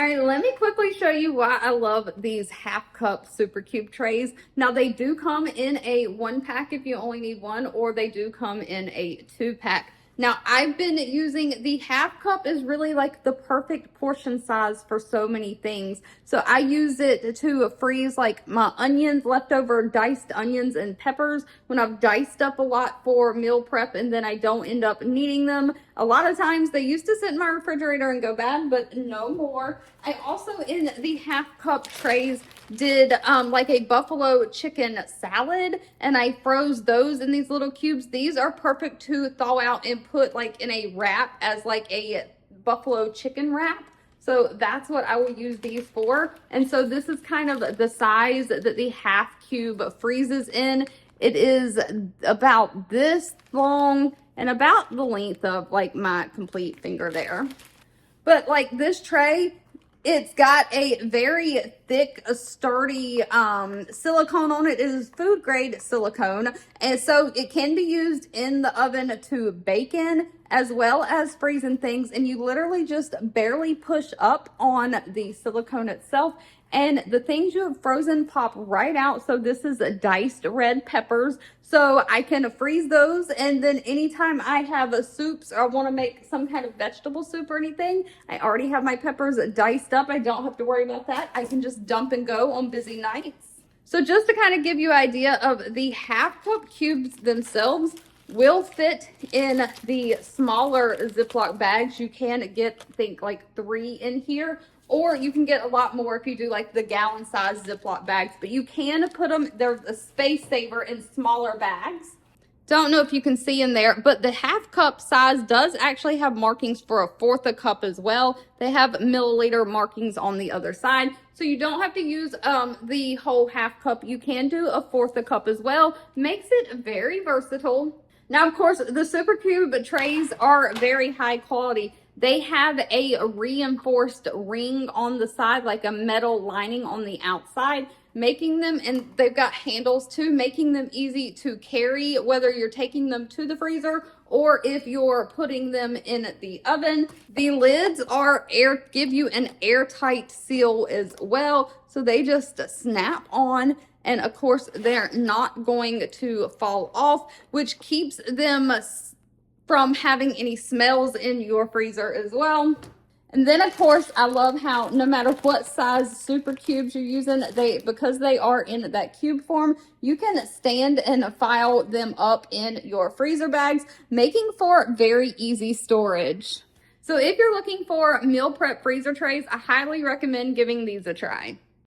right, let me quickly show you why I love these half cup super cube trays. Now they do come in a 1-pack if you only need one, or they do come in a 2-pack. Now I've been using the half cup is really like the perfect portion size for so many things. So I use it to freeze like my onions, leftover diced onions and peppers when I've diced up a lot for meal prep and then I don't end up needing them. A lot of times they used to sit in my refrigerator and go bad, but no more. I also, in the half cup trays, did like a buffalo chicken salad, and I froze those in these little cubes. These are perfect to thaw out and put like in a wrap as like a buffalo chicken wrap. So that's what I will use these for. And so this is kind of the size that the half cube freezes in. It is about this long and about the length of like my complete finger there. But like this tray, it's got a very thick, sturdy silicone on it. It is food grade silicone. And so it can be used in the oven to bake in as well as freezing things. And you literally just barely push up on the silicone itself. And the things you have frozen pop right out. So this is diced red peppers. So I can freeze those. And then anytime I have a soups or I want to make some kind of vegetable soup or anything, I already have my peppers diced up. I don't have to worry about that. I can just dump and go on busy nights. So just to kind of give you an idea of the half cup cubes themselves will fit in the smaller Ziploc bags. You can get, I think, like 3 in here. Or you can get a lot more if you do like the gallon size Ziploc bags, but you can put them, they're a space saver in smaller bags. Don't know if you can see in there, but the half cup size does actually have markings for a 1/4 a cup as well. They have milliliter markings on the other side. So you don't have to use the whole half cup. You can do a 1/4 a cup as well. Makes it very versatile. Now, of course, the Super Cube trays are very high quality. They have a reinforced ring on the side, like a metal lining on the outside, making them, and they've got handles too, making them easy to carry, whether you're taking them to the freezer or if you're putting them in the oven. The lids are give you an airtight seal as well, so they just snap on. And of course, they're not going to fall off, which keeps them from having any smells in your freezer as well. And then of course, I love how no matter what size super cubes you're using, because they are in that cube form, you can stand and file them up in your freezer bags, making for very easy storage. So if you're looking for meal prep freezer trays, I highly recommend giving these a try.